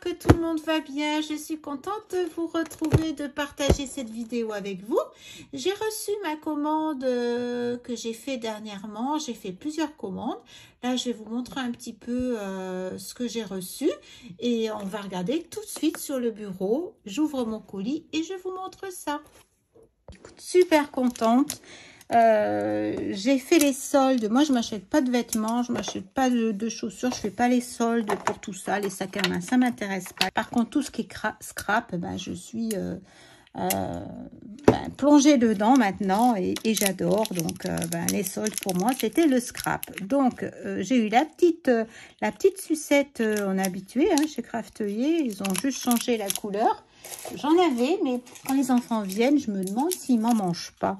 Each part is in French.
que tout le monde va bien. Je suis contente de vous retrouver, de partager cette vidéo avec vous. J'ai reçu ma commande que j'ai fait dernièrement. J'ai fait plusieurs commandes. Là, je vais vous montrer un petit peu ce que j'ai reçu. Et on va regarder tout de suite sur le bureau. J'ouvre mon colis et je vous montre ça. Super contente. J'ai fait les soldes. Moi, je m'achète pas de vêtements, je m'achète pas de chaussures, je fais pas les soldes pour tout ça, les sacs à main, ça m'intéresse pas. Par contre, tout ce qui est scrap, ben, je suis plongée dedans maintenant et j'adore. Donc, les soldes pour moi, c'était le scrap. Donc, j'ai eu la petite sucette en habitué chez Craftelier. Ils ont juste changé la couleur. J'en avais, mais quand les enfants viennent, je me demande s'ils m'en mangent pas.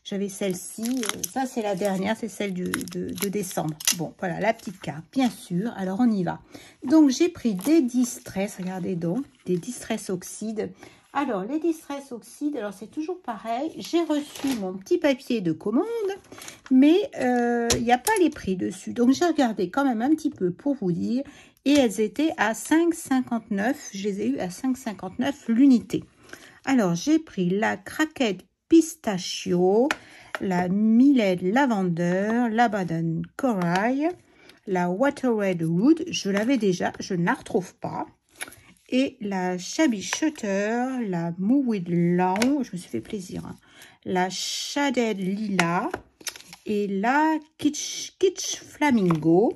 J'avais celle-ci, ça c'est la dernière, c'est celle de décembre. Bon, voilà, la petite carte, bien sûr. Alors, on y va. Donc, j'ai pris des Distress, regardez donc, des Distress Oxyde. Alors, les Distress Oxyde, alors c'est toujours pareil. J'ai reçu mon petit papier de commande, mais il n'y a pas les prix dessus. Donc, j'ai regardé quand même un petit peu pour vous dire. Et elles étaient à 5,59. Je les ai eues à 5,59 l'unité. Alors, j'ai pris la craquette pistachio, la millet lavender, la baden corail, la water red wood, je l'avais déjà, je ne la retrouve pas, et la shabby shutter, la mouid long, je me suis fait plaisir, la shaded lila, et la kitsch flamingo,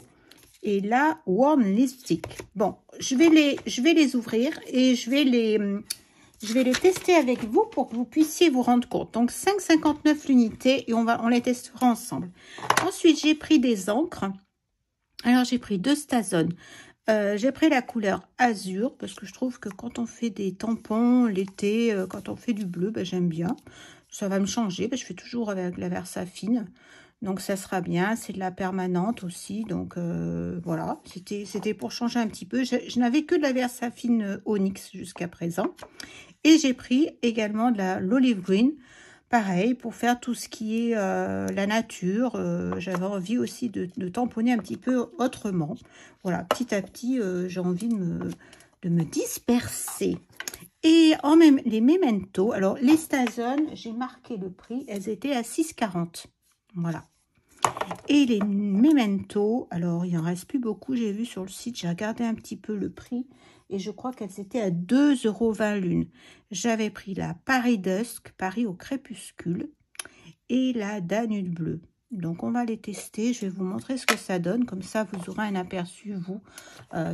et la warm lipstick. Bon, je vais les ouvrir et je vais les tester avec vous pour que vous puissiez vous rendre compte. Donc, 5,59 l'unité et on les testera ensemble. Ensuite, j'ai pris des encres. Alors, j'ai pris deux Stazone. J'ai pris la couleur azur parce que je trouve que quand on fait des tampons l'été, quand on fait du bleu, j'aime bien. Ça va me changer. Je fais toujours avec la Versafine. Donc, ça sera bien. C'est de la permanente aussi. Donc, voilà. C'était pour changer un petit peu. Je n'avais que de la Versafine Onyx jusqu'à présent. Et j'ai pris également de l'olive green. Pareil, pour faire tout ce qui est la nature. J'avais envie aussi de tamponner un petit peu autrement. Voilà, petit à petit, j'ai envie de me disperser. Et les Memento, alors les Stazone, j'ai marqué le prix. Elles étaient à 6,40. Voilà. Et les Memento, alors il en reste plus beaucoup, j'ai vu sur le site, j'ai regardé un petit peu le prix et je crois qu'elles étaient à 2,20 € l'une. J'avais pris la Paris Dusk, Paris au crépuscule, et la Danube bleue. Donc on va les tester, je vais vous montrer ce que ça donne, comme ça vous aurez un aperçu, vous,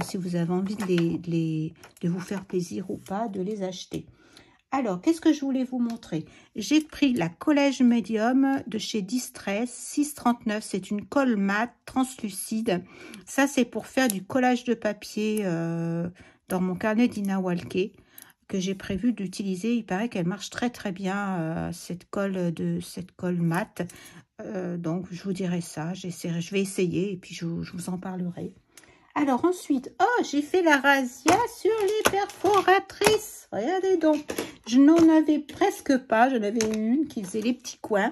si vous avez envie de vous faire plaisir ou pas, de les acheter. Alors, qu'est-ce que je voulais vous montrer? J'ai pris la Collège Medium de chez Distress, 6,39. C'est une colle mat translucide. Ça, c'est pour faire du collage de papier dans mon carnet d'Ina Walke que j'ai prévu d'utiliser. Il paraît qu'elle marche très très bien, cette colle mat. Donc, je vous dirai ça. Je vais essayer et puis je vous en parlerai. Alors ensuite, j'ai fait la razzia sur les perforatrices. Regardez donc, je n'en avais presque pas. J'en avais une qui faisait les petits coins.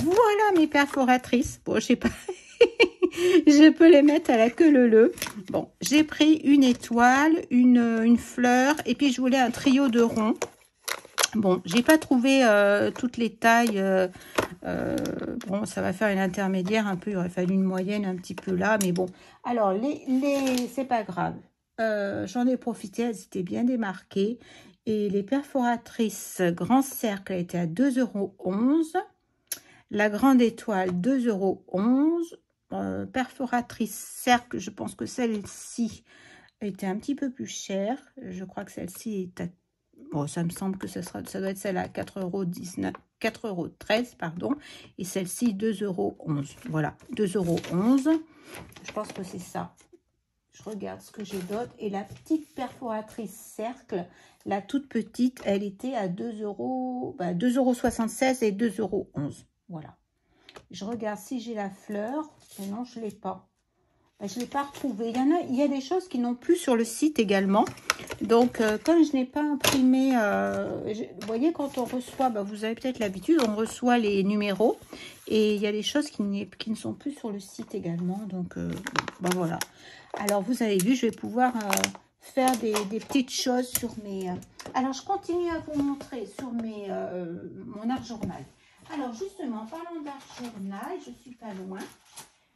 Voilà mes perforatrices. Bon, je sais pas, je peux les mettre à la queue leu. Bon, j'ai pris une étoile, une fleur et puis je voulais un trio de ronds. Bon, j'ai pas trouvé toutes les tailles. Bon, ça va faire une intermédiaire un peu. Il aurait fallu une moyenne un petit peu là, mais bon. Alors, c'est pas grave. J'en ai profité, elles étaient bien démarquées. Et les perforatrices grand cercle étaient à 2,11 €. La grande étoile, 2,11 €. Perforatrice cercle, je pense que celle-ci était un petit peu plus chère. Je crois que celle-ci est à... Bon, ça me semble que ça doit être celle à 4,13 €, pardon. Et celle-ci, 2,11 €. Voilà, 2,11 €. Je pense que c'est ça. Je regarde ce que j'ai d'autre. Et la petite perforatrice cercle, la toute petite, elle était à 2,76 € et 2,11 €. Voilà. Je regarde si j'ai la fleur. Mais non, je ne l'ai pas. Je ne l'ai pas retrouvée. Il y a des choses qui n'ont plus sur le site également. Donc, comme je n'ai pas imprimé, vous voyez, quand on reçoit, vous avez peut-être l'habitude, on reçoit les numéros. Et il y a des choses qui ne sont plus sur le site également. Donc, voilà. Alors, vous avez vu, je vais pouvoir faire des petites choses sur mes... Alors, je continue à vous montrer sur mon art journal. Alors, justement, parlant d'art journal, je suis pas loin.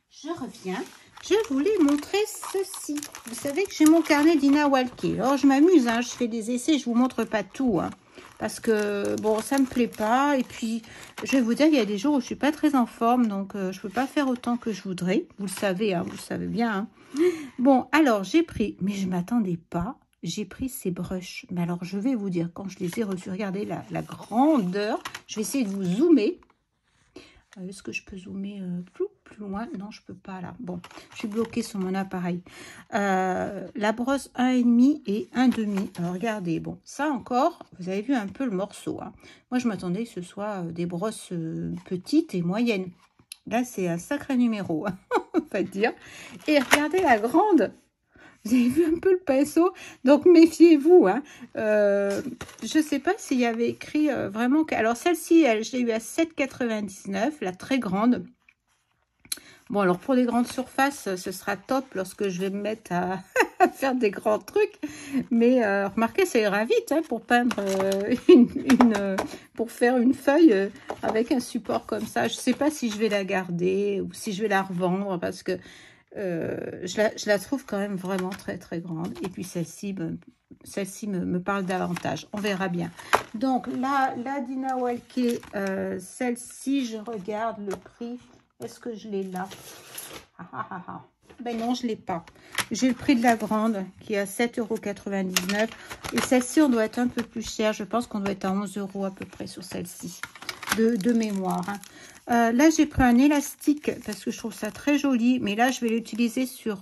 Je reviens. Je voulais montrer ceci. Vous savez que j'ai mon carnet d'Ina Walker. Alors, je m'amuse, hein, je fais des essais, je vous montre pas tout. Hein, parce que, bon, ça me plaît pas. Et puis, je vais vous dire, il y a des jours où je suis pas très en forme. Donc, je peux pas faire autant que je voudrais. Vous le savez, hein, vous le savez bien. Hein. Bon, alors, j'ai pris, mais je m'attendais pas. J'ai pris ces brushes. Mais alors, je vais vous dire, quand je les ai reçus, regardez la grandeur. Je vais essayer de vous zoomer. Est-ce que je peux zoomer plus loin? Non, je peux pas là. Bon, je suis bloquée sur mon appareil. La brosse 1,5 et 1,5. Alors, regardez, bon, ça encore, vous avez vu un peu le morceau. Hein. Moi, je m'attendais que ce soit des brosses petites et moyennes. Là, c'est un sacré numéro, hein, on va dire. Et regardez la grande. Vous avez vu un peu le pinceau, donc méfiez-vous. Hein. Je ne sais pas s'il y avait écrit vraiment... Alors celle-ci, je l'ai eu à 7,99, la très grande. Bon, alors pour les grandes surfaces, ce sera top lorsque je vais me mettre à, à faire des grands trucs. Mais remarquez, ça ira vite hein, pour peindre pour faire une feuille avec un support comme ça. Je ne sais pas si je vais la garder ou si je vais la revendre parce que je la trouve quand même vraiment très très grande. Et puis celle-ci me parle davantage. On verra bien. Donc là, la Dina Walker, celle-ci, je regarde le prix. Est-ce que je l'ai là? Ben non, je ne l'ai pas. J'ai le prix de la grande qui est à 7,99 €. Et celle-ci, on doit être un peu plus cher. Je pense qu'on doit être à 11 € à peu près sur celle-ci. De mémoire. Hein. Là, j'ai pris un élastique parce que je trouve ça très joli. Mais là, je vais l'utiliser sur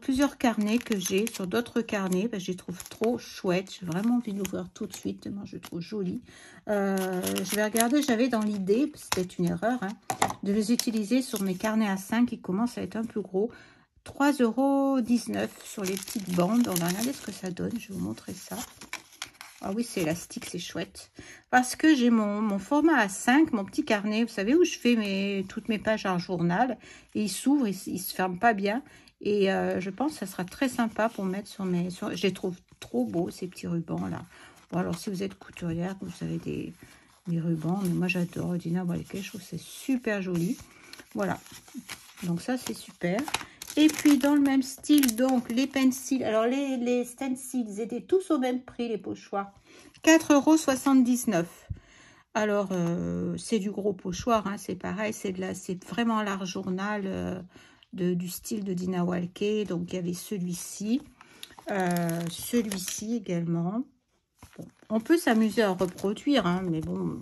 plusieurs carnets que j'ai, sur d'autres carnets. Parce que je les trouve trop chouettes. J'ai vraiment envie de l'ouvrir tout de suite. Moi, je le trouve joli. Je vais regarder. J'avais dans l'idée, c'était une erreur, hein, de les utiliser sur mes carnets A5 qui commencent à être un peu gros. 3,19 € sur les petites bandes. On va regarder ce que ça donne. Je vais vous montrer ça. Ah oui, c'est élastique, c'est chouette. Parce que j'ai mon format A5, mon petit carnet, vous savez, où je fais toutes mes pages en journal. Et il s'ouvre, il se ferme pas bien. Et je pense que ça sera très sympa pour mettre sur mes... Je les trouve trop beaux, ces petits rubans-là. Bon, alors si vous êtes couturière, vous avez des rubans. Mais moi, j'adore Dina Walker, je trouve que c'est super joli. Voilà. Donc ça, c'est super. Et puis, dans le même style, donc, les pencils. Alors, les stencils, ils étaient tous au même prix, les pochoirs. 4,79 €. Alors, c'est du gros pochoir, hein, c'est pareil. C'est vraiment l'art journal du style de Dina Walker. Donc, il y avait celui-ci. Celui-ci également. Bon, on peut s'amuser à reproduire, hein, mais bon...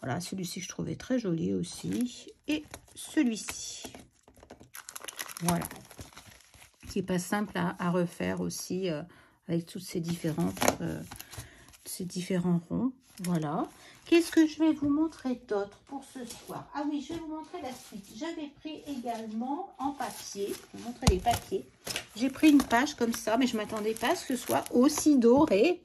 Voilà, celui-ci, je trouvais très joli aussi. Et celui-ci. Voilà, qui n'est pas simple à refaire aussi avec toutes ces différents ronds. Voilà. Qu'est-ce que je vais vous montrer d'autre pour ce soir? Ah oui, je vais vous montrer la suite. J'avais pris également en papier, je vais vous montrer les papiers. J'ai pris une page comme ça, mais je ne m'attendais pas à ce que ce soit aussi doré.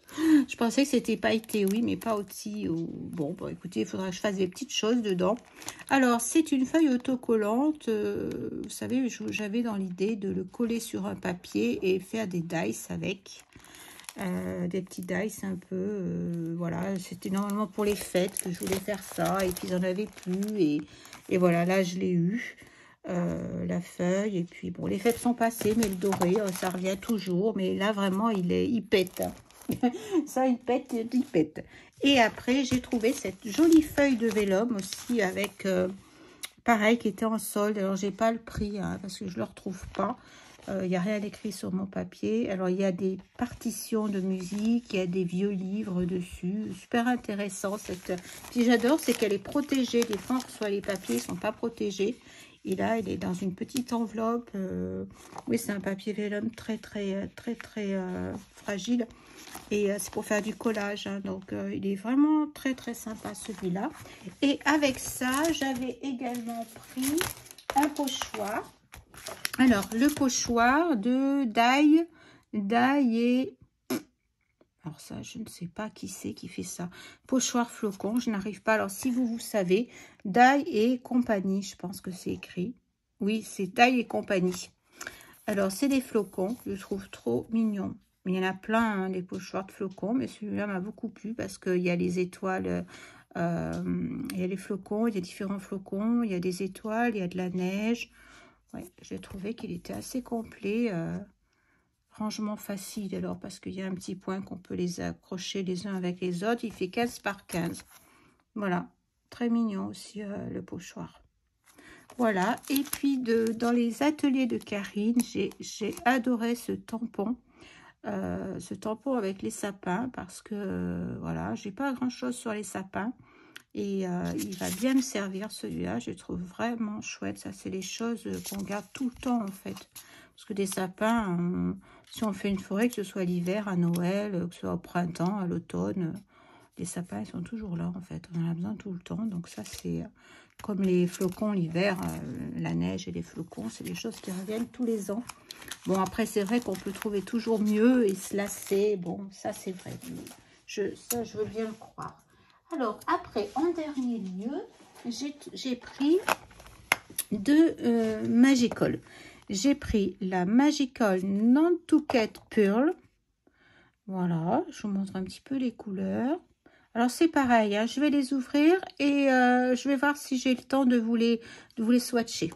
Je pensais que c'était pailleté, oui, mais pas aussi... Bon, écoutez, il faudra que je fasse des petites choses dedans. Alors, c'est une feuille autocollante. Vous savez, j'avais dans l'idée de le coller sur un papier et faire des dice avec. Des petits dice un peu, voilà, c'était normalement pour les fêtes que je voulais faire ça, et puis j'en avais plus, et voilà, là je l'ai eu, la feuille, et puis bon, les fêtes sont passées, mais le doré, ça revient toujours, mais là vraiment il pète, hein. Ça il pète, et après j'ai trouvé cette jolie feuille de vélum aussi, avec, pareil, qui était en solde. Alors j'ai pas le prix, hein, parce que je le retrouve pas. Il n'y a rien écrit sur mon papier. Alors, il y a des partitions de musique, il y a des vieux livres dessus. Super intéressant. Puis j'adore, c'est qu'elle est protégée. Des fois, on reçoit les papiers, ils ne sont pas protégés. Et là, elle est dans une petite enveloppe. Oui, c'est un papier vélum très fragile. Et c'est pour faire du collage. Hein. Donc, il est vraiment très sympa, celui-là. Et avec ça, j'avais également pris un pochoir. Alors, le pochoir de Dye et... Alors ça, je ne sais pas qui c'est qui fait ça. Pochoir flocon, je n'arrive pas. Alors, si vous savez, Dye et compagnie, je pense que c'est écrit. Oui, c'est Dye et compagnie. Alors, c'est des flocons, je trouve trop mignons. Il y en a plein, hein, des pochoirs de flocons, mais celui-là m'a beaucoup plu parce qu'il y a les étoiles, il y a les flocons, il y a différents flocons, il y a des étoiles, il y a de la neige. Ouais, j'ai trouvé qu'il était assez complet, rangement facile alors parce qu'il y a un petit point qu'on peut les accrocher les uns avec les autres. Il fait 15 par 15. Voilà, très mignon aussi le pochoir. Voilà, et puis dans les ateliers de Karine, j'ai adoré ce tampon avec les sapins, parce que voilà, j'ai pas grand chose sur les sapins, et il va bien me servir celui-là, je le trouve vraiment chouette. Ça, c'est les choses qu'on garde tout le temps en fait, parce que des sapins, si on fait une forêt, que ce soit l'hiver, à Noël, que ce soit au printemps, à l'automne, les sapins ils sont toujours là en fait, on en a besoin tout le temps. Donc ça, c'est comme les flocons l'hiver, la neige et les flocons, c'est des choses qui reviennent tous les ans. Bon, après, c'est vrai qu'on peut trouver toujours mieux et se lasser. Bon, ça, c'est vrai. Ça, je veux bien le croire. Alors, après, en dernier lieu, j'ai pris deux Magical. J'ai pris la Magical Nantucket Pearl. Voilà, je vous montre un petit peu les couleurs. Alors, c'est pareil, hein, je vais les ouvrir et je vais voir si j'ai le temps de vous les swatcher.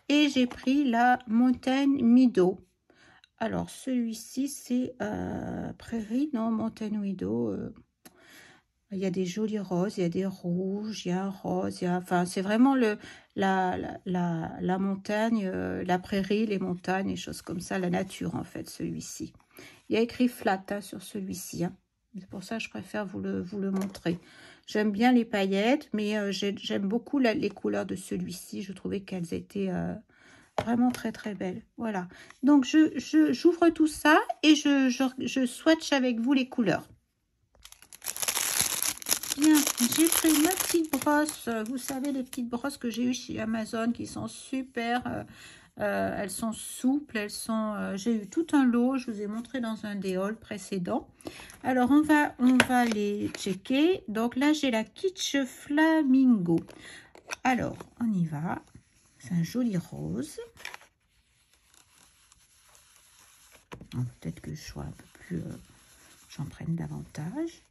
Et j'ai pris la Mountain Meadow. Alors, celui-ci, c'est Prairie, non, Mountain Meadow. Il y a des jolis roses, il y a des rouges, il y a un rose. Enfin, c'est vraiment la montagne, la prairie, les montagnes, et choses comme ça, la nature, en fait, celui-ci. Il y a écrit flat hein, sur celui-ci. Hein. C'est pour ça que je préfère vous le montrer. J'aime bien les paillettes, mais j'aime beaucoup les couleurs de celui-ci. Je trouvais qu'elles étaient vraiment très très belles. Voilà. Donc, j'ouvre tout ça et je swatch avec vous les couleurs. Bien, j'ai pris ma petite brosse. Vous savez, les petites brosses que j'ai eues chez Amazon qui sont super... elles sont souples, j'ai eu tout un lot, je vous ai montré dans un des hauls précédents. Alors on va les checker. Donc là j'ai la Kitsch Flamingo. Alors on y va. C'est un joli rose. Peut-être que je sois un peu plus, j'en prenne davantage.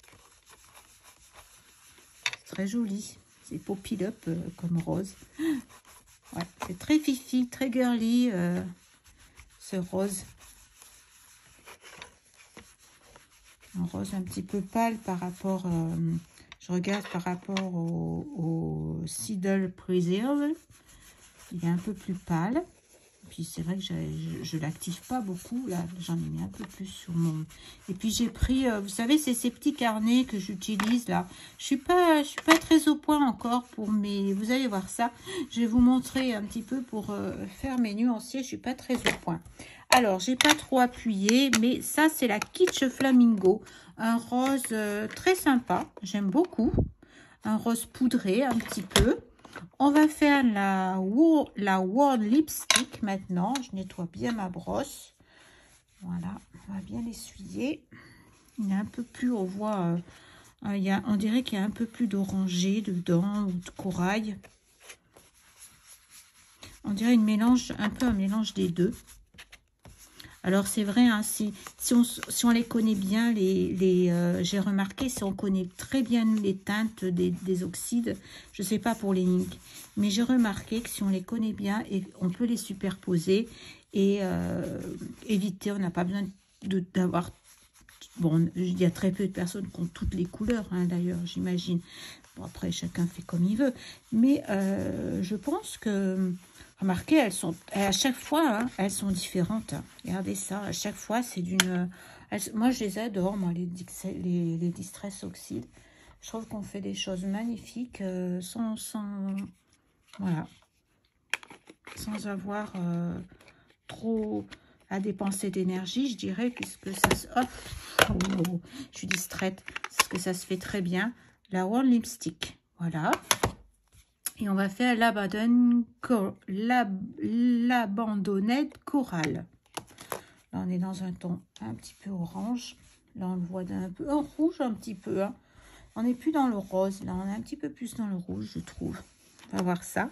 C'est très joli. C'est pop up comme rose. Ouais, c'est très fifi, très girly, ce rose. Un rose un petit peu pâle par rapport, je regarde par rapport au Seedle Preserve. Il est un peu plus pâle. Puis c'est vrai que je l'active pas beaucoup. Là, j'en ai mis un peu plus sur mon... Et puis j'ai pris, vous savez, c'est ces petits carnets que j'utilise là. Je suis pas très au point encore pour mes... Vous allez voir ça. Je vais vous montrer un petit peu pour faire mes nuanciers. Je suis pas très au point. Alors, j'ai pas trop appuyé, mais ça, c'est la Kitsch Flamingo. Un rose très sympa. J'aime beaucoup. Un rose poudré un petit peu. On va faire la World Lipstick maintenant. Je nettoie bien ma brosse. Voilà, on va bien l'essuyer. Il est un peu plus, on voit, on dirait qu'il y a un peu plus d'orangé dedans ou de corail. On dirait un peu un mélange des deux. Alors c'est vrai, hein, si on les connaît bien, j'ai remarqué, si on connaît très bien les teintes des oxydes, je ne sais pas pour les nicks, mais j'ai remarqué que si on les connaît bien, on peut les superposer et éviter, on n'a pas besoin d'avoir... Bon, il y a très peu de personnes qui ont toutes les couleurs, hein, d'ailleurs, j'imagine. Bon, après, chacun fait comme il veut. Mais je pense que... Remarquez, à chaque fois, hein, elles sont différentes. Regardez ça, à chaque fois, c'est d'une... Moi, je les adore, moi, les Distress Oxyde. Je trouve qu'on fait des choses magnifiques voilà, sans avoir trop à dépenser d'énergie, je dirais, puisque ça se... Oh, je suis distraite, parce que ça se fait très bien. La World Lipstick, voilà. Et on va faire l'abandonnette corail. Là, on est dans un ton un petit peu orange. Là, on le voit d'un peu rouge, un petit peu. Hein. On n'est plus dans le rose. Là, on est un petit peu plus dans le rouge, je trouve. On va voir ça.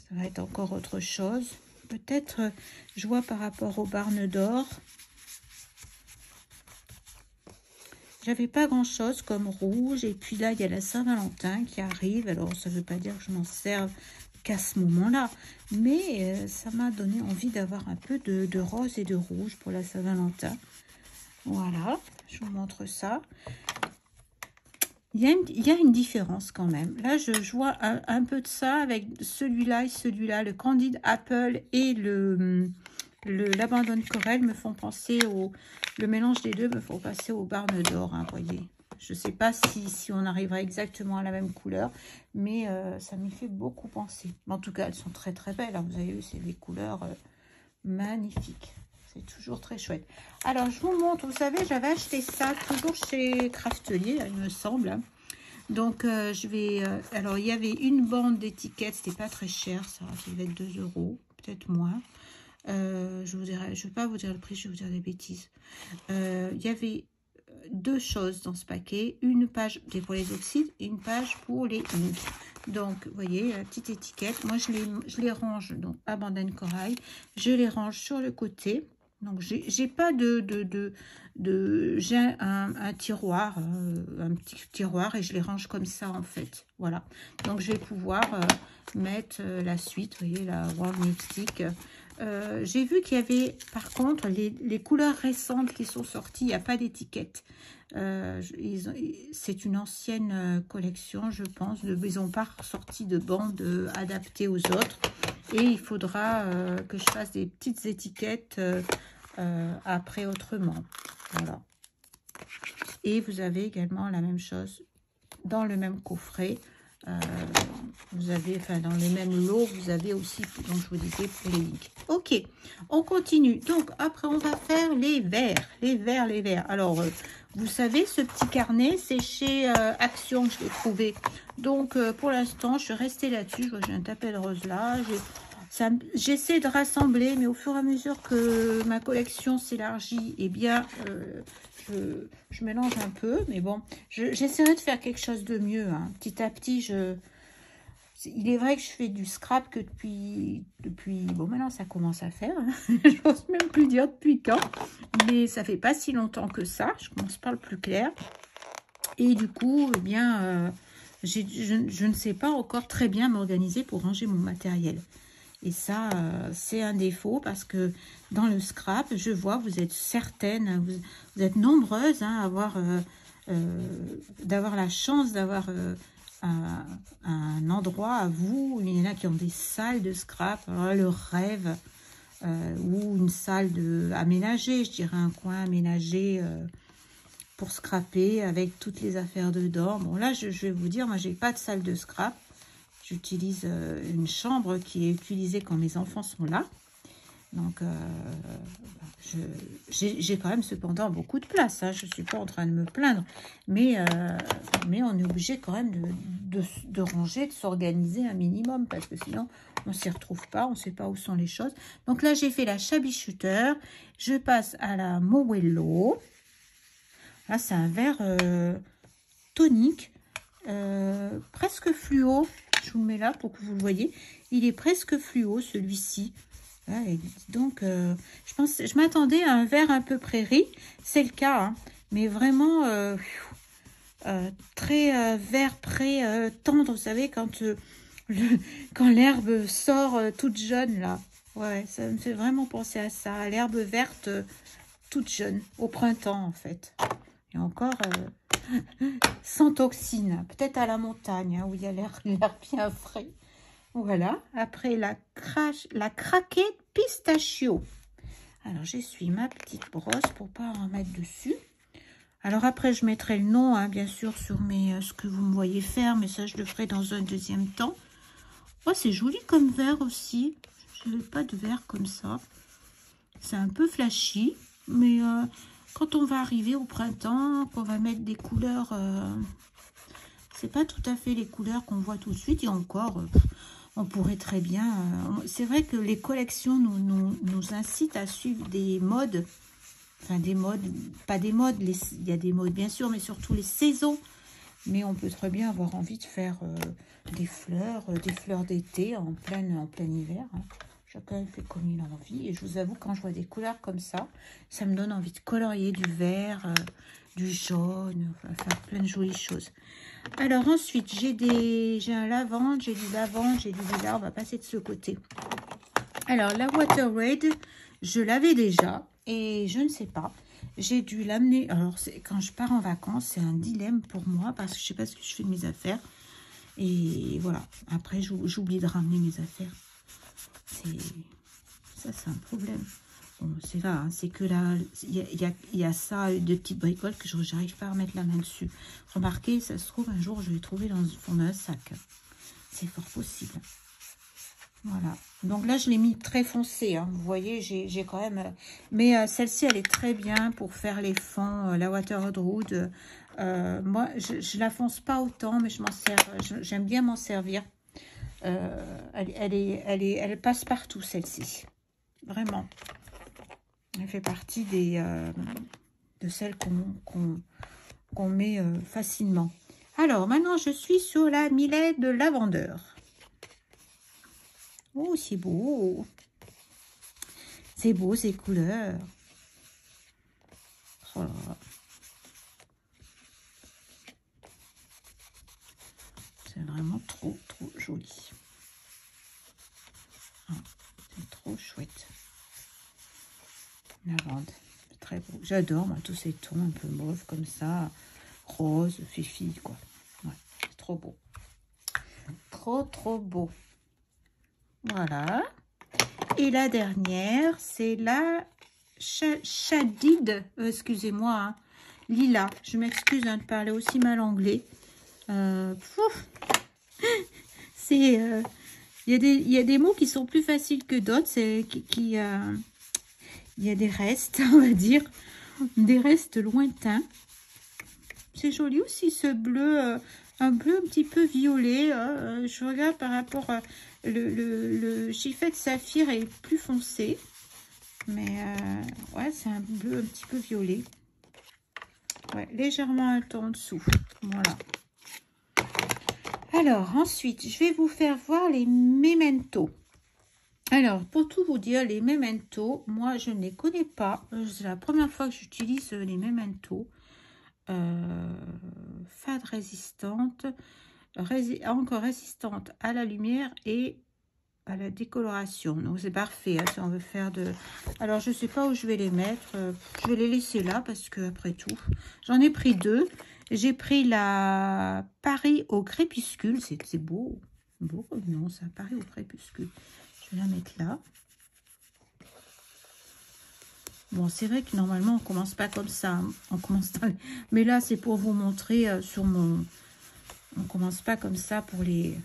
Ça va être encore autre chose. peut-être, je vois par rapport aux Barnes d'Or, j'avais pas grand chose comme rouge. Et puis là, il y a la Saint-Valentin qui arrive. Alors, ça veut pas dire que je m'en serve qu'à ce moment-là. Mais ça m'a donné envie d'avoir un peu de rose et de rouge pour la Saint-Valentin. Voilà, je vous montre ça. Il y a une différence quand même. Là, je vois un peu de ça avec celui-là et celui-là. Le Candid Apple et l'Abandon Corel me font penser au... Le mélange des deux me font passer au Barnes d'Or, hein, voyez. Je ne sais pas si on arrivera exactement à la même couleur, mais ça m'y fait beaucoup penser. En tout cas, elles sont très très belles, hein. Vous avez vu, c'est des couleurs magnifiques. C'est toujours très chouette. Alors, je vous montre, vous savez, j'avais acheté ça toujours chez Craftelier, il me semble, hein. Donc, je vais... alors, il y avait une bande d'étiquettes, c'était pas très cher, ça devait être 2 €, peut-être moins. Je ne vais pas vous dire le prix, je vais vous dire des bêtises. Il y avait 2 choses dans ce paquet, une page pour les oxydes et une page pour les inks. Donc, vous voyez, la petite étiquette. Moi, je les range donc à Abandon Corail. Je les range sur le côté. Donc, j'ai pas j'ai un tiroir, un petit tiroir, et je les range comme ça, en fait. Voilà. Donc, je vais pouvoir mettre la suite, vous voyez, la World Lipstick. J'ai vu qu'il y avait, par contre, les couleurs récentes qui sont sorties, il n'y a pas d'étiquette. C'est une ancienne collection, je pense. Ils n'ont pas sorti de bande adaptée aux autres. Et il faudra que je fasse des petites étiquettes après autrement. Voilà. Et vous avez également la même chose dans le même coffret. Vous avez, enfin, dans les mêmes lots, vous avez aussi, donc je vous disais, pour les links. Ok, on continue. Donc, après, on va faire les verres. Les verres. Alors, vous savez, ce petit carnet, c'est chez Action que je l'ai trouvé. Donc, pour l'instant, je suis restée là-dessus. Je vois, j'ai un tapel rose là. J'essaie de rassembler, mais au fur et à mesure que ma collection s'élargit, eh bien, je mélange un peu. Mais bon, j'essaierai de faire quelque chose de mieux, hein. Petit à petit, il est vrai que je fais du scrap que depuis bon, maintenant ça commence à faire, hein. Je n'ose même plus dire depuis quand, mais ça fait pas si longtemps que ça. Je commence par le plus clair. Et du coup, eh bien, je ne sais pas encore très bien m'organiser pour ranger mon matériel. Et ça, c'est un défaut parce que dans le scrap, je vois, vous êtes certaines, vous êtes nombreuses, hein, à d'avoir la chance d'avoir un endroit à vous. Il y en a qui ont des salles de scrap. Alors là, le rêve, ou une salle aménagée, je dirais un coin aménagé pour scraper avec toutes les affaires dedans. Bon, là, je vais vous dire, moi, j'ai pas de salle de scrap. J'utilise une chambre qui est utilisée quand mes enfants sont là. Donc, j'ai quand même cependant beaucoup de place, hein. Je ne suis pas en train de me plaindre. Mais on est obligé quand même de ranger, de s'organiser un minimum. Parce que sinon, on ne s'y retrouve pas. On ne sait pas où sont les choses. Donc là, j'ai fait la Shabby Shooter. Je passe à la Mowello. Là, c'est un vert tonique. Presque fluo. Je vous le mets là pour que vous le voyez. Il est presque fluo, celui-ci. Ouais, donc, je m'attendais à un vert un peu prairie. C'est le cas, hein, mais vraiment très vert près tendre. Vous savez, quand l'herbe sort toute jeune, là. Ouais, ça me fait vraiment penser à ça. L'herbe verte toute jeune, au printemps, en fait. Et encore... sans toxine, peut-être à la montagne, hein, où il y a l'air bien frais. Voilà, après la craquette pistachio. Alors, j'essuie ma petite brosse pour pas en mettre dessus. Alors après, je mettrai le nom, hein, bien sûr, sur ce que vous me voyez faire, mais ça, je le ferai dans un deuxième temps. Oh, c'est joli comme vert aussi. Je n'avais pas de vert comme ça. C'est un peu flashy, mais... quand on va arriver au printemps, qu'on va mettre des couleurs, c'est pas tout à fait les couleurs qu'on voit tout de suite. Et encore, on pourrait très bien... c'est vrai que les collections nous incitent à suivre des modes. Enfin, des modes, pas des modes. Il y a des modes, bien sûr, mais surtout les saisons. Mais on peut très bien avoir envie de faire des fleurs d'été en plein hiver, hein. Chacun fait comme il a envie. Et je vous avoue, quand je vois des couleurs comme ça me donne envie de colorier du vert, du jaune, enfin, faire plein de jolies choses. Alors ensuite, j'ai un lavande, j'ai du lavande, j'ai du lilas. On va passer de ce côté. Alors la Water Red, je l'avais déjà et je ne sais pas. J'ai dû l'amener. Alors quand je pars en vacances, c'est un dilemme pour moi parce que je ne sais pas ce que je fais de mes affaires. Et voilà. Après, j'oublie de ramener mes affaires. Ça, c'est un problème. Bon, c'est là, hein, c'est que là, il y a ça de petites bricoles que je n'arrive pas à remettre la main dessus. Remarquez, ça se trouve, un jour, je vais trouver dans le fond d'un sac. C'est fort possible. Voilà. Donc là, je l'ai mis très foncé. Hein. Vous voyez, j'ai quand même... Mais celle-ci, elle est très bien pour faire les fonds. La Water Wood. Moi, je la fonce pas autant, mais je m'en sers. J'aime bien m'en servir. Elle passe partout, celle-ci. Vraiment. Elle fait partie de celles qu'on met facilement. Alors, maintenant, je suis sur la Millet de Lavandeur. Oh, c'est beau. C'est beau, ces couleurs. Oh là là. C'est vraiment trop, trop joli. Ah, c'est trop chouette. Lavande, très beau. J'adore, moi, tous ces tons un peu mauve comme ça. Rose, fifi, quoi. Ouais, c'est trop beau. Trop, trop beau. Voilà. Et la dernière, c'est la Shadid, excusez-moi, hein, Lila. Je m'excuse de parler aussi mal anglais. C'est... il y a des mots qui sont plus faciles que d'autres. Il y a des restes, on va dire. Des restes lointains. C'est joli aussi, ce bleu... un bleu un petit peu violet. Je regarde par rapport à le chiffet de saphir est plus foncé. Mais ouais, c'est un bleu un petit peu violet. Ouais, légèrement un ton en dessous. Voilà. Alors, ensuite, je vais vous faire voir les Memento. Alors, pour tout vous dire, les Memento, moi, je ne les connais pas. C'est la première fois que j'utilise les Memento. Fade résistante, encore résistante à la lumière et à la décoloration. Donc c'est parfait hein, si on veut faire de... Alors je sais pas où je vais les mettre. Je vais les laisser là parce que après tout, j'en ai pris deux. J'ai pris la Paris au crépuscule. C'est beau. Beau, non, ça Paris au crépuscule. Je vais la mettre là. Bon, c'est vrai que normalement, on commence pas comme ça. Hein. On commence dans les... Mais là, c'est pour vous montrer sur mon... On commence pas comme ça pour les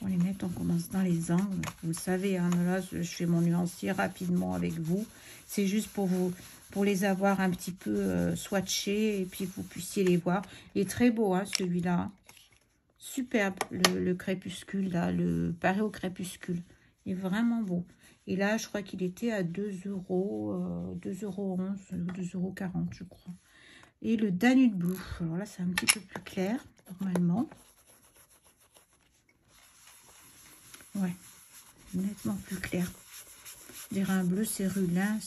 mettre. On commence dans les angles. Vous savez, hein, là, je fais mon nuancier rapidement avec vous. C'est juste pour les avoir un petit peu swatchés et puis que vous puissiez les voir. Il est très beau, hein, celui-là. Superbe, le crépuscule, là, le Paris au crépuscule. Il est vraiment beau. Et là, je crois qu'il était à 2,11 €, 2,40 €, je crois. Et le Danube Blue. Alors là, c'est un petit peu plus clair, normalement. Ouais, nettement plus clair. Je dirais un bleu céruléen.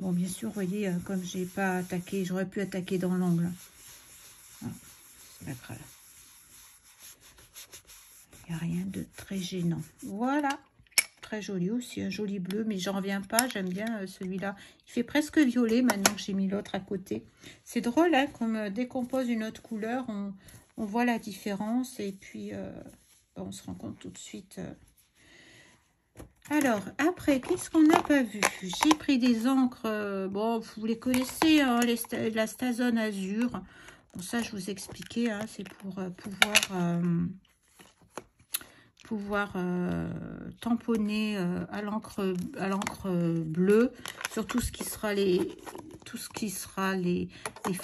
Bon, bien sûr, vous voyez, comme j'ai pas attaqué, j'aurais pu attaquer dans l'angle. Ah, c'est pas grave. Il n'y a rien de très gênant. Voilà. Très joli aussi, un joli bleu, mais j'en reviens pas. J'aime bien celui-là. Il fait presque violet maintenant que j'ai mis l'autre à côté. C'est drôle, hein, qu'on me décompose une autre couleur. On voit la différence et puis on se rend compte tout de suite. Alors, après, qu'est-ce qu'on n'a pas vu? J'ai pris des encres. Bon, vous les connaissez, hein, la Stazone Azur. Bon, ça, je vous expliquais, hein, c'est pour pouvoir tamponner à l'encre bleue sur tout ce qui sera les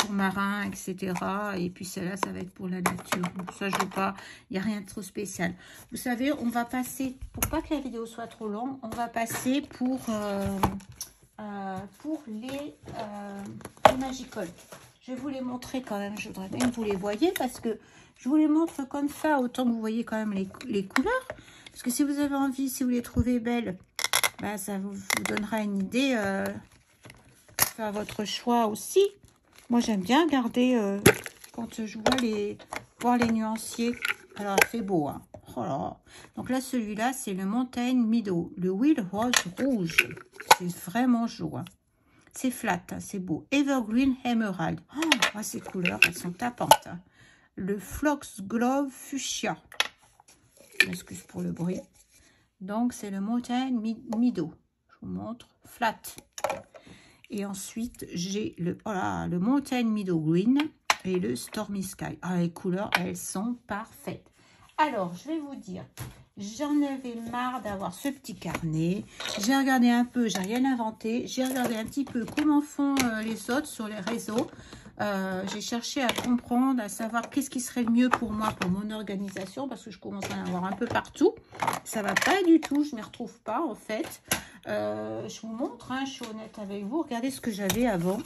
fonds marins, etc. Et puis celle-là, ça va être pour la nature. Donc ça, je veux pas, il n'y a rien de trop spécial. Vous savez, on va passer, pour pas que la vidéo soit trop longue, on va passer pour les Magicoles. je vais vous les montrer quand même. Je voudrais bien que vous les voyez parce que je vous les montre comme ça, autant que vous voyez quand même les couleurs. Parce que si vous avez envie, si vous les trouvez belles, bah, ça vous donnera une idée, faire votre choix aussi. Moi, j'aime bien regarder quand je vois voir les nuanciers. Alors, c'est beau, hein. Oh là. Donc là, celui-là, c'est le Mountain Meadow, le Wild Rose rouge. C'est vraiment chaud, hein. C'est flat, hein, c'est beau. Evergreen Emerald. Oh, ces couleurs, elles sont tapantes, hein. Le Foxglove Fuchsia. Je m'excuse pour le bruit. Donc, c'est le Mountain Meadow. Je vous montre. Flat. Et ensuite, j'ai le Mountain Meadow Green et le Stormy Sky. Ah, les couleurs, elles sont parfaites. Alors, je vais vous dire, j'en avais marre d'avoir ce petit carnet. J'ai regardé un peu, j'ai rien inventé. J'ai regardé un petit peu comment font les autres sur les réseaux. J'ai cherché à comprendre, à savoir qu'est-ce qui serait le mieux pour moi, pour mon organisation, parce que je commence à en avoir un peu partout. Ça va pas du tout, je ne m'y retrouve pas en fait. Je vous montre, hein, je suis honnête avec vous. Regardez ce que j'avais avant.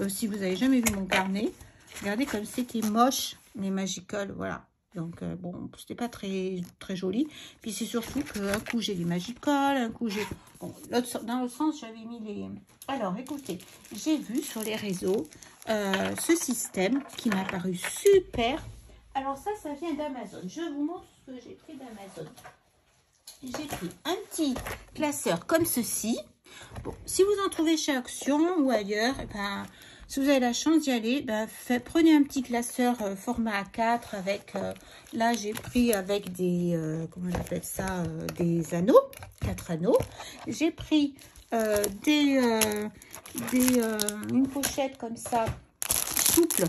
Si vous n'avez jamais vu mon carnet, regardez comme c'était moche, les Magical, voilà. Donc, bon, c'était pas très joli. Puis c'est surtout qu'un coup, j'ai les Magical, un coup, j'ai... Bon, dans l'autre sens, j'avais mis les... Alors, écoutez, j'ai vu sur les réseaux ce système qui m'a paru super. Alors, ça vient d'Amazon. Je vous montre ce que j'ai pris d'Amazon. J'ai pris un petit classeur comme ceci. Bon, si vous en trouvez chez Action ou ailleurs, eh ben, si vous avez la chance d'y aller, ben, prenez un petit classeur format A4 avec, là j'ai pris avec des, comment on appelle ça, des anneaux, 4 anneaux. J'ai pris une pochette comme ça, souple,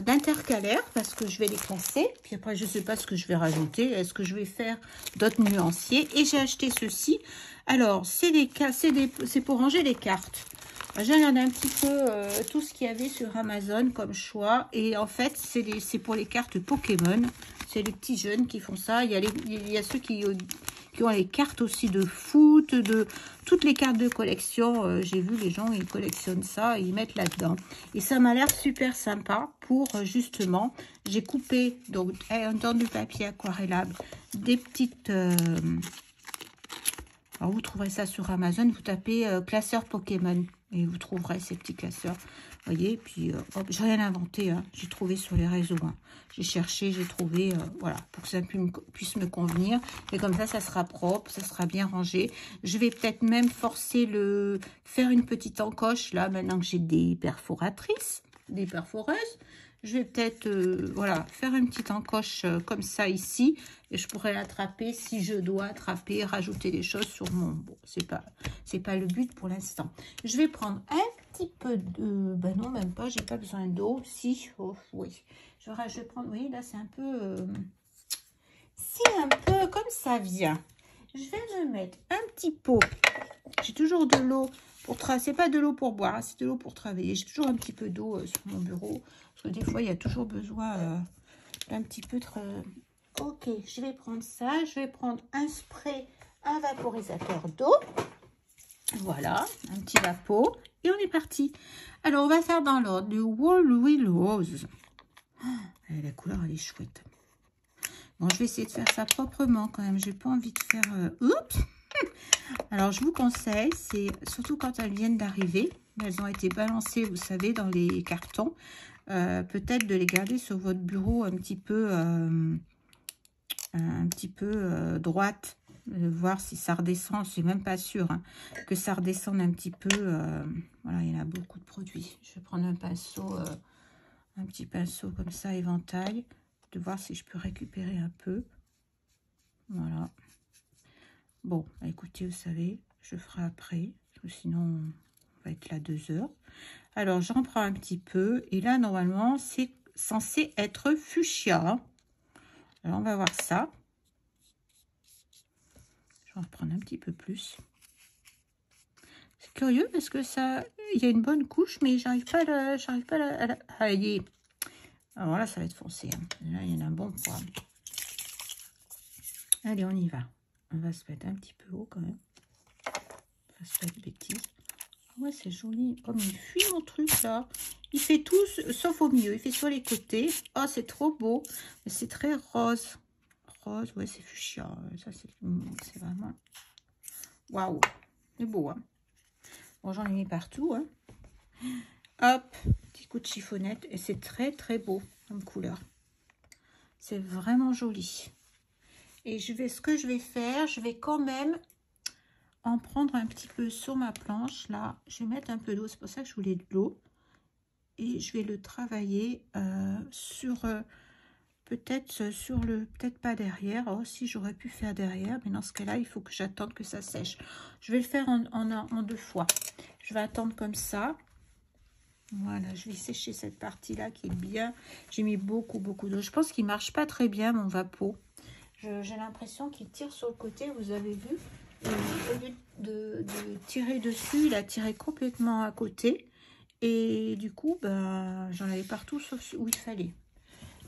d'intercalaire parce que je vais les classer. Puis après, je ne sais pas ce que je vais rajouter. Est-ce que je vais faire d'autres nuanciers? Et j'ai acheté ceci. Alors, c'est pour ranger les cartes. J'ai regardé un petit peu tout ce qu'il y avait sur Amazon comme choix. Et en fait, c'est pour les cartes Pokémon. C'est les petits jeunes qui font ça. Il y a ceux qui ont les cartes aussi de foot, de toutes les cartes de collection. J'ai vu les gens, ils collectionnent ça, ils mettent là-dedans. Et ça m'a l'air super sympa pour justement, j'ai coupé donc dans du papier aquarellable des petites... alors vous trouverez ça sur Amazon, vous tapez classeur Pokémon et vous trouverez ces petits classeurs. Vous voyez, puis hop, j'ai rien inventé, hein. J'ai trouvé sur les réseaux, hein. J'ai cherché, j'ai trouvé, voilà, pour que ça puisse me convenir. Et comme ça sera propre, ça sera bien rangé. Je vais peut-être même faire une petite encoche, là, maintenant que j'ai des perforatrices, des perforeuses. Je vais peut-être, voilà, faire une petite encoche comme ça ici. Et je pourrais l'attraper si je dois attraper, rajouter des choses sur mon... Bon, c'est pas le but pour l'instant. Je vais prendre un petit peu de... Ben non, même pas, j'ai pas besoin d'eau. Si, oh, oui. Je vais prendre... Oui, là, c'est un peu... C'est un peu comme ça vient. Je vais me mettre un petit pot. J'ai toujours de l'eau pour travailler. C'est pas de l'eau pour boire, c'est de l'eau pour travailler. J'ai toujours un petit peu d'eau sur mon bureau. Parce que des fois, il y a toujours besoin d'un petit peu de... Ok, je vais prendre ça. Je vais prendre un spray, un vaporisateur d'eau. Voilà, un petit vapeau. Et on est parti. Alors, on va faire dans l'ordre le Wild Rose. Oh, la couleur, elle est chouette. Bon, je vais essayer de faire ça proprement quand même. J'ai pas envie de faire... Oups! Alors, je vous conseille, c'est surtout quand elles viennent d'arriver. Elles ont été balancées, vous savez, dans les cartons. Peut-être de les garder sur votre bureau un petit peu droite. Voir si ça redescend. Je suis même pas sûre hein, que ça redescende un petit peu. Voilà, il y en a beaucoup de produits. Je vais prendre un pinceau, un petit pinceau comme ça, éventail. De voir si je peux récupérer un peu. Voilà. Bon, bah écoutez, vous savez, je ferai après. Parce que sinon, on va être là 2 heures. Alors, j'en prends un petit peu. Et là, normalement, c'est censé être fuchsia. Alors, on va voir ça. Je vais en prendre un petit peu plus. C'est curieux parce que ça, il y a une bonne couche, mais j'arrive pas à la... Allez. Alors là, ça va être foncé. Hein. Là, il y en a un bon poids. Allez, on y va. On va se mettre un petit peu haut quand même. On va se faire de bêtises. Ouais, c'est joli. Comme il fuit mon truc là. Il fait tout sauf au milieu. Il fait sur les côtés. Oh, c'est trop beau. Mais c'est très rose. Rose, ouais, c'est fuchsia. Ça, c'est vraiment... Waouh. C'est beau, hein. Bon, j'en ai mis partout, hein. Hop, petit coup de chiffonnette. Et c'est très, très beau comme couleur. C'est vraiment joli. Et ce que je vais faire, je vais quand même en prendre un petit peu sur ma planche. Là, je vais mettre un peu d'eau. C'est pour ça que je voulais de l'eau. Et je vais le travailler sur... peut-être sur le... Peut-être pas derrière. Oh, si j'aurais pu faire derrière. Mais dans ce cas-là, il faut que j'attende que ça sèche. Je vais le faire en 2 fois. Je vais attendre comme ça. Voilà, je vais sécher cette partie-là qui est bien. J'ai mis beaucoup d'eau. Je pense qu'il marche pas très bien, mon Vapeau. J'ai l'impression qu'il tire sur le côté, vous avez vu. Au lieu de tirer dessus, il a tiré complètement à côté. Et du coup, ben, j'en avais partout sauf où il fallait.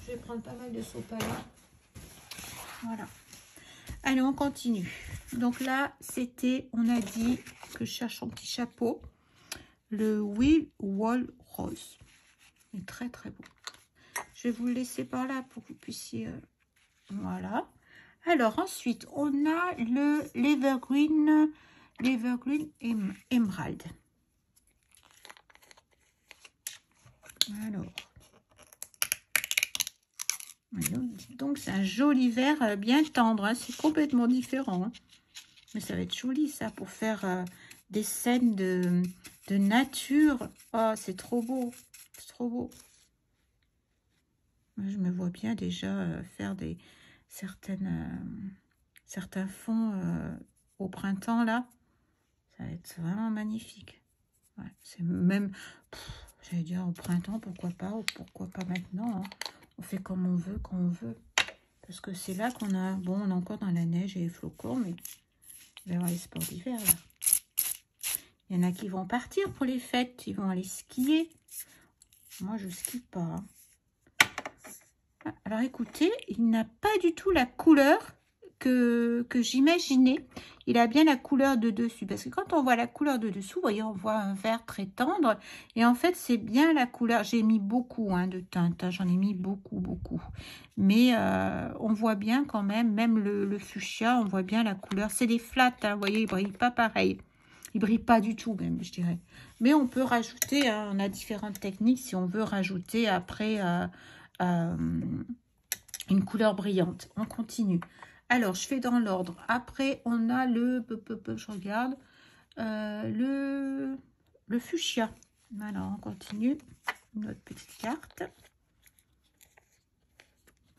Je vais prendre pas mal de sopalin. Voilà. Allez, on continue. Donc là, c'était, on a dit que je cherche son petit chapeau. Le Will Wall Rose. Il est très très beau. Je vais vous le laisser par là pour que vous puissiez... voilà. Alors ensuite, on a l'Evergreen Emerald. Alors. Donc c'est un joli vert bien tendre. Hein. C'est complètement différent. Hein. Mais ça va être joli ça pour faire des scènes de nature. Oh, c'est trop beau. C'est trop beau. Je me vois bien déjà faire certains fonds au printemps là. Ça va être vraiment magnifique. Ouais, c'est même, j'allais dire au printemps, pourquoi pas, ou pourquoi pas maintenant. Hein. On fait comme on veut, quand on veut. Parce que c'est là qu'on a, bon, on est encore dans la neige et les flocons, mais il va y avoir les sports d'hiver là. Il y en a qui vont partir pour les fêtes, ils vont aller skier. Moi, je skie pas. Hein. Alors écoutez, il n'a pas du tout la couleur que j'imaginais. Il a bien la couleur de dessus. Parce que quand on voit la couleur de dessous, vous voyez, on voit un vert très tendre. Et en fait, c'est bien la couleur. J'ai mis beaucoup de teinte. Hein, j'en ai mis beaucoup. Mais on voit bien quand même le fuchsia, on voit bien la couleur. C'est des flats, hein, vous voyez, il ne brille pas pareil. Il ne brille pas du tout même, je dirais. Mais on peut rajouter, hein, on a différentes techniques si on veut rajouter après... une couleur brillante. On continue. Alors, je fais dans l'ordre. Après, on a je regarde, le fuchsia. Alors, on continue. Notre petite carte.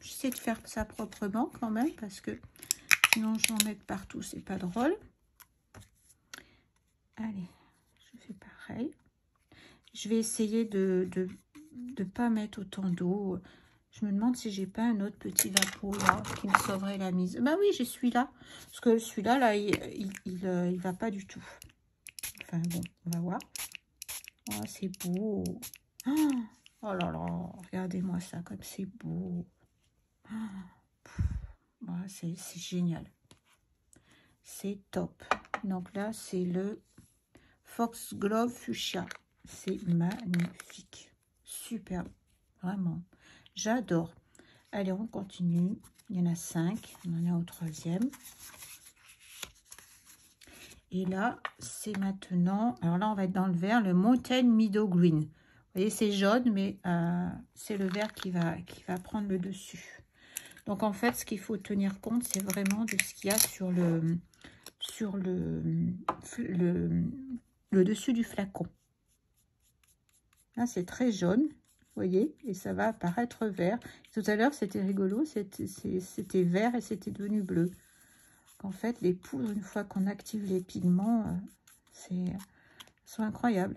J'essaie de faire ça proprement quand même, parce que sinon, je vais en mettre partout. C'est pas drôle. Allez, je fais pareil. Je vais essayer de pas mettre autant d'eau. Je me demande si j'ai pas un autre petit Vapeau là qui me sauverait la mise. Bah oui, j'ai celui-là. Parce que celui-là, là, il va pas du tout. Enfin bon, on va voir. Oh, c'est beau. Oh là là, regardez-moi ça comme c'est beau. Oh, c'est génial. C'est top. Donc là, c'est le Foxglove Fuchsia. C'est magnifique. Superbe. Vraiment. J'adore. Allez, on continue. Il y en a 5. On en est au 3e. Et là, c'est maintenant... Alors là, on va être dans le vert, le Mountain Meadow Green. Vous voyez, c'est jaune, mais c'est le vert qui va prendre le dessus. Donc, en fait, ce qu'il faut tenir compte, c'est vraiment de ce qu'il y a sur le dessus du flacon. Là, c'est très jaune. Vous voyez, et ça va apparaître vert. Tout à l'heure, c'était rigolo, c'était vert et c'était devenu bleu. En fait, les poudres, une fois qu'on active les pigments, sont incroyables.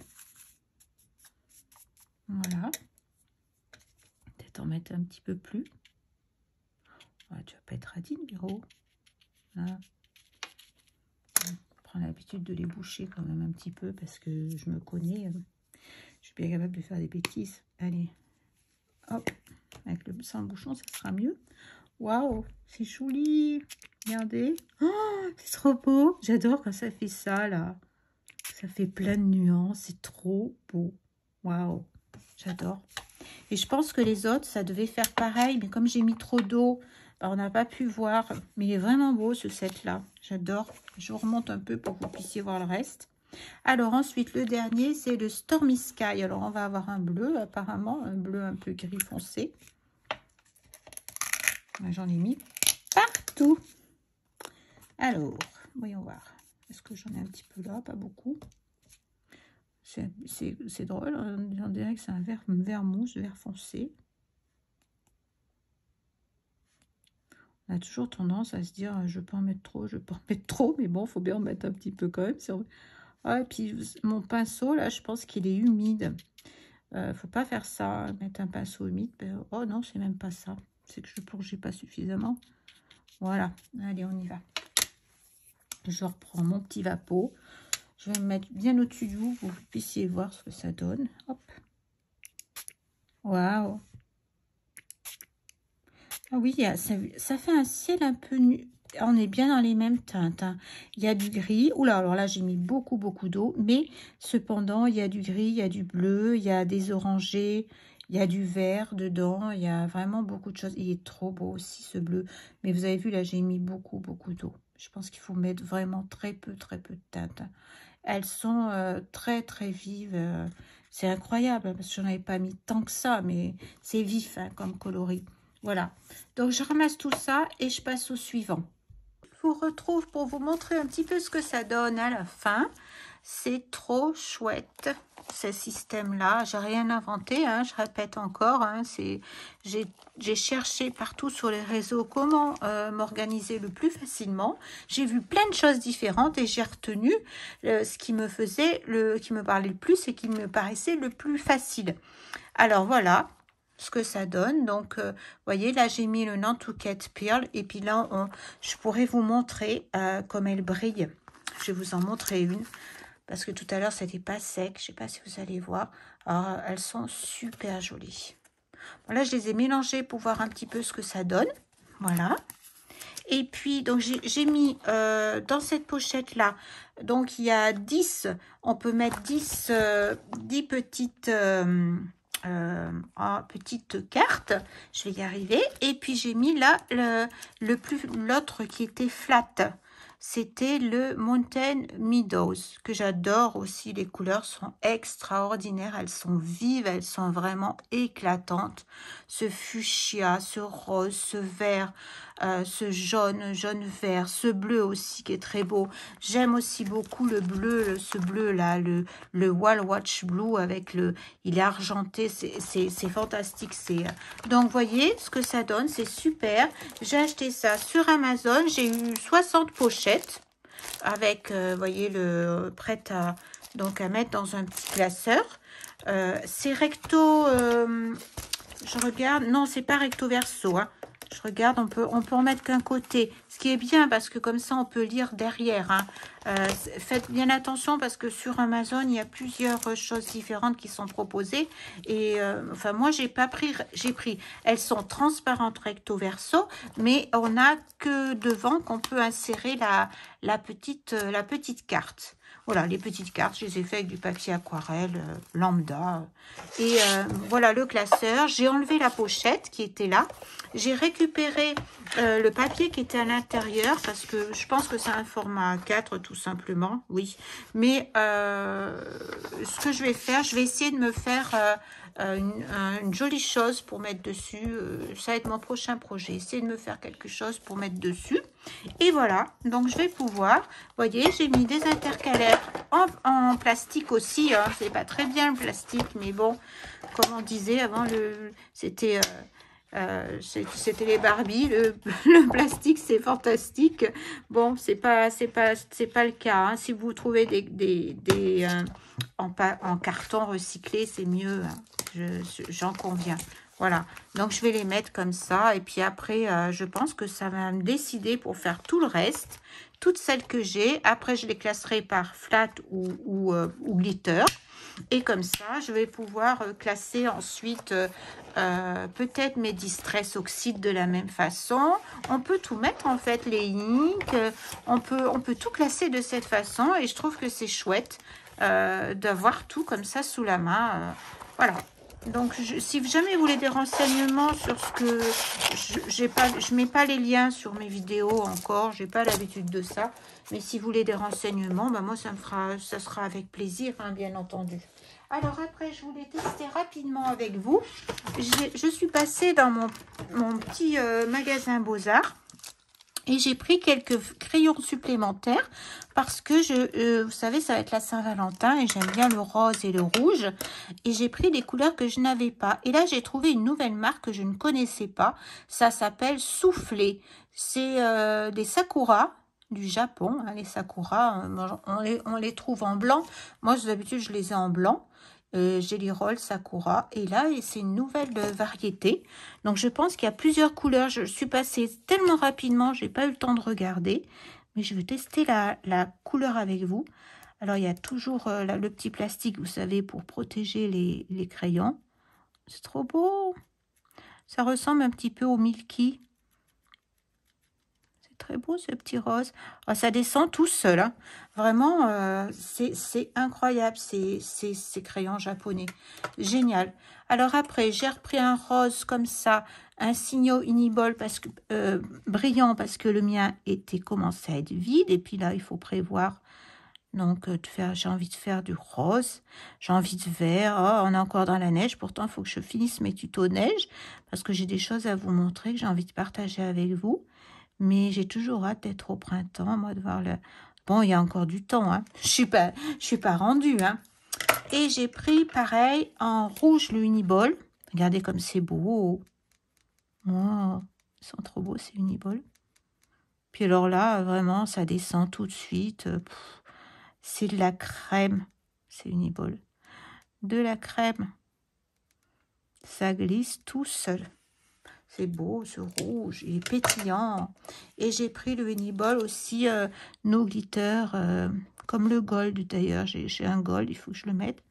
Voilà. Peut-être en mettre un petit peu plus. Ouais, tu vas pas être radine, Biro. Voilà. Je prends l'habitude de les boucher quand même un petit peu parce que je me connais. Je suis bien capable de faire des bêtises. Allez. Hop, avec le sans bouchon, ça sera mieux. Waouh, c'est joli. Regardez. Oh, c'est trop beau. J'adore quand ça fait ça, là. Ça fait plein de nuances. C'est trop beau. Waouh. J'adore. Et je pense que les autres, ça devait faire pareil. Mais comme j'ai mis trop d'eau, ben, on n'a pas pu voir. Mais il est vraiment beau ce set-là. J'adore. Je remonte un peu pour que vous puissiez voir le reste. Alors ensuite, le dernier, c'est le Stormy Sky. Alors on va avoir un bleu, apparemment. Un bleu un peu gris foncé. J'en ai mis partout. Alors, voyons voir. Est-ce que j'en ai un petit peu là? Pas beaucoup. C'est drôle. On dirait que c'est un vert mousse, vert foncé. On a toujours tendance à se dire, je peux en mettre trop, je peux en mettre trop. Mais bon, il faut bien en mettre un petit peu quand même. Ah, et puis, mon pinceau, là, je pense qu'il est humide. Faut pas faire ça, mettre un pinceau humide. Oh non, c'est même pas ça. C'est que je ne plongeais pas suffisamment. Voilà, allez, on y va. Je reprends mon petit vapeau. Je vais me mettre bien au-dessus de vous pour que vous puissiez voir ce que ça donne. Hop. Waouh. Ah oui, ça fait un ciel un peu nu. On est bien dans les mêmes teintes. Hein. Il y a du gris. Oula, alors là, j'ai mis beaucoup d'eau. Mais cependant, il y a du gris, il y a du bleu, il y a des orangés, il y a du vert dedans. Il y a vraiment beaucoup de choses. Il est trop beau aussi, ce bleu. Mais vous avez vu, là, j'ai mis beaucoup d'eau. Je pense qu'il faut mettre vraiment très peu de teintes. Elles sont très vives. C'est incroyable, parce que j'en avais pas mis tant que ça. Mais c'est vif hein, comme coloris. Voilà. Donc, je ramasse tout ça et je passe au suivant. Je vous retrouve pour vous montrer un petit peu ce que ça donne à la fin. C'est trop chouette, ce système-là. J'ai rien inventé, hein, je répète encore. Hein, j'ai cherché partout sur les réseaux comment m'organiser le plus facilement. J'ai vu plein de choses différentes et j'ai retenu ce qui me qui me parlait le plus et qui me paraissait le plus facile. Alors, voilà ce que ça donne. Donc, vous voyez, là, j'ai mis le Nantucket Pearl. Et puis là, je pourrais vous montrer comme elle brille. Je vais vous en montrer une. Parce que tout à l'heure, ça n'était pas sec. Je ne sais pas si vous allez voir. Alors, elles sont super jolies. Bon, là, je les ai mélangées pour voir un petit peu ce que ça donne. Voilà. Et puis, donc, j'ai mis dans cette pochette-là, donc, il y a 10. On peut mettre 10 petites... petite carte, je vais y arriver. Et puis j'ai mis là l'autre qui était flat, c'était le Mountain Meadows, que j'adore aussi. Les couleurs sont extraordinaires, elles sont vives, elles sont vraiment éclatantes. Ce fuchsia, ce rose, ce vert, ce jaune-vert, ce bleu aussi qui est très beau. J'aime aussi beaucoup le bleu, ce bleu-là, le Wall Watch Blue avec il est argenté, c'est fantastique. Donc, voyez ce que ça donne, c'est super. J'ai acheté ça sur Amazon, j'ai eu 60 pochettes avec, voyez, prête à mettre dans un petit classeur. C'est recto, je regarde, non, c'est pas recto verso, hein. Je regarde, on peut en mettre qu'un côté, ce qui est bien parce que comme ça on peut lire derrière. Hein. Faites bien attention parce que sur Amazon il y a plusieurs choses différentes qui sont proposées et enfin moi j'ai pris, elles sont transparentes recto verso, mais on n'a que devant qu'on peut insérer la petite carte. Voilà, les petites cartes, je les ai fait avec du papier aquarelle lambda. Et voilà le classeur. J'ai enlevé la pochette qui était là. J'ai récupéré le papier qui était à l'intérieur parce que je pense que c'est un format A4 tout simplement. Oui, mais ce que je vais faire, je vais essayer de me faire une jolie chose pour mettre dessus. Ça va être mon prochain projet. Essayer de me faire quelque chose pour mettre dessus. Et voilà, donc je vais pouvoir, vous voyez, j'ai mis des intercalaires en plastique aussi, hein. C'est pas très bien le plastique, mais bon, comme on disait avant, c'était les Barbie, le plastique c'est fantastique. Bon, c'est pas le cas, hein. Si vous trouvez en carton recyclé, c'est mieux, hein. J'en conviens. Voilà, donc je vais les mettre comme ça. Et puis après, je pense que ça va me décider pour faire tout le reste. Toutes celles que j'ai. Après, je les classerai par flat ou glitter. Et comme ça, je vais pouvoir classer ensuite peut-être mes Distress Oxyde de la même façon. On peut tout mettre en fait, les inks. On peut tout classer de cette façon. Et je trouve que c'est chouette d'avoir tout comme ça sous la main. Voilà. Donc, si jamais vous voulez des renseignements sur ce que... Je mets pas les liens sur mes vidéos encore, j'ai pas l'habitude de ça. Mais si vous voulez des renseignements, bah moi, ça sera avec plaisir, hein, bien entendu. Alors après, je voulais tester rapidement avec vous. Je suis passée dans mon petit magasin Beaux-Arts. Et j'ai pris quelques crayons supplémentaires parce que, vous savez, ça va être la Saint-Valentin et j'aime bien le rose et le rouge. Et j'ai pris des couleurs que je n'avais pas. Et là, j'ai trouvé une nouvelle marque que je ne connaissais pas. Ça s'appelle Soufflé. C'est des Sakura du Japon. Hein, les Sakura, on les trouve en blanc. Moi, d'habitude, je les ai en blanc. Jelly Roll, Sakura. Et là, c'est une nouvelle variété. Donc, je pense qu'il y a plusieurs couleurs. Je suis passée tellement rapidement, j'ai pas eu le temps de regarder. Mais je vais tester la couleur avec vous. Alors, il y a toujours le petit plastique, vous savez, pour protéger les crayons. C'est trop beau. Ça ressemble un petit peu au Milky. Très beau ce petit rose. Oh, ça descend tout seul. Hein. Vraiment, c'est incroyable ces crayons japonais. Génial. Alors après, j'ai repris un rose comme ça, un Signo Uniball parce que, brillant parce que le mien commençait à être vide. Et puis là, il faut prévoir. Donc, j'ai envie de faire du rose. J'ai envie de vert. Oh, on est encore dans la neige. Pourtant, il faut que je finisse mes tutos neige parce que j'ai des choses à vous montrer que j'ai envie de partager avec vous. Mais j'ai toujours hâte d'être au printemps, moi, de voir le... Bon, il y a encore du temps, hein. Je suis pas rendue, hein. Et j'ai pris, pareil, en rouge, le Uniball. Regardez comme c'est beau. Oh, ils sont trop beaux, ces Uniball. Puis alors là, vraiment, ça descend tout de suite. C'est de la crème, ces Uniball. De la crème. Ça glisse tout seul. C'est beau, ce rouge, il est pétillant. Et j'ai pris le Uniball aussi, No Glitter, comme le gold d'ailleurs. J'ai un gold, il faut que je le mette.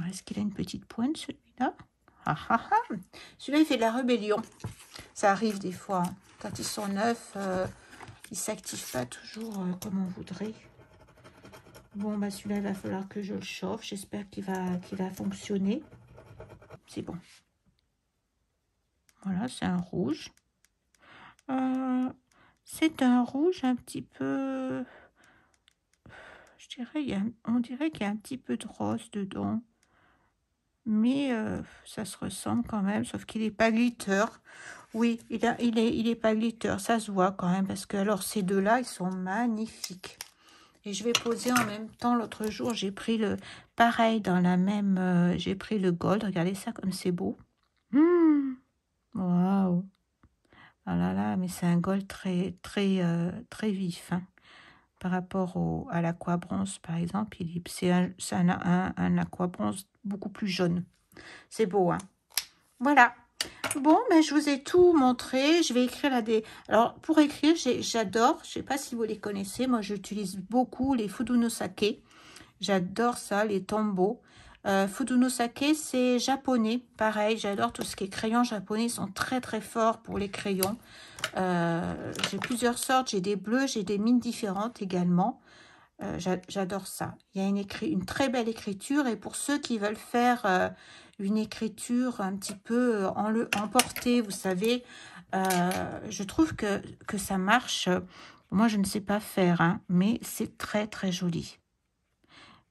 Est-ce qu'il a une petite pointe, celui-là? Ah, ah, ah. Celui-là, il fait de la rébellion. Ça arrive des fois. Hein. Quand ils sont neufs, ils ne s'activent pas toujours comme on voudrait. Bon, bah celui-là, il va falloir que je le chauffe. J'espère qu'il va fonctionner. C'est bon. Voilà, c'est un rouge. C'est un rouge un petit peu... Je dirais, on dirait qu'il y a un petit peu de rose dedans. Mais ça se ressemble quand même, sauf qu'il n'est pas glitter. Oui, il est pas glitter, ça se voit quand même. Parce que alors ces deux-là, ils sont magnifiques. Et je vais poser en même temps. L'autre jour, j'ai pris le... Pareil, dans la même... j'ai pris le gold. Regardez ça comme c'est beau. Waouh. Ah là là, mais c'est un gold très vif. Hein. Par rapport à l'aqua bronze, par exemple, c'est un aqua bronze beaucoup plus jaune. C'est beau, hein. Voilà. Bon, ben, je vous ai tout montré. Je vais écrire Alors, pour écrire, j'adore. Je ne sais pas si vous les connaissez. Moi, j'utilise beaucoup les Fudunosake. J'adore ça, les tombos. Fudunosake, c'est japonais. Pareil, j'adore tout ce qui est crayons japonais. Ils sont très, très forts pour les crayons. J'ai plusieurs sortes. J'ai des bleus, j'ai des mines différentes également. J'adore ça. Il y a une très belle écriture. Et pour ceux qui veulent faire une écriture un petit peu emportée, vous savez, je trouve que ça marche. Moi, je ne sais pas faire, hein, mais c'est très, très joli.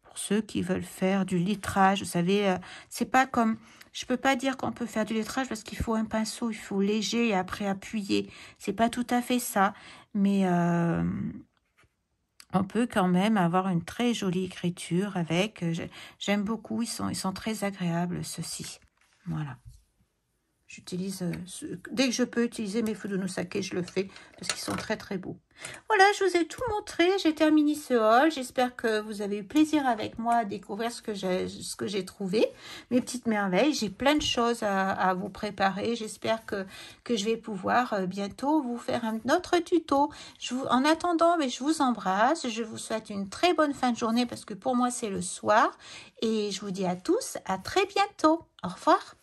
Pour ceux qui veulent faire du lettrage, vous savez, c'est pas comme... Je peux pas dire qu'on peut faire du lettrage parce qu'il faut un pinceau, il faut léger et après appuyer. C'est pas tout à fait ça, mais on peut quand même avoir une très jolie écriture avec. J'aime beaucoup, ils sont très agréables ceux-ci. Voilà. J'utilise, dès que je peux utiliser mes Fudunosake, je le fais parce qu'ils sont très très beaux. Voilà, je vous ai tout montré. J'ai terminé ce haul. J'espère que vous avez eu plaisir avec moi à découvrir ce que j'ai trouvé. Mes petites merveilles. J'ai plein de choses à vous préparer. J'espère que je vais pouvoir bientôt vous faire un autre tuto. En attendant, mais je vous embrasse. Je vous souhaite une très bonne fin de journée parce que pour moi, c'est le soir. Et je vous dis à tous à très bientôt. Au revoir.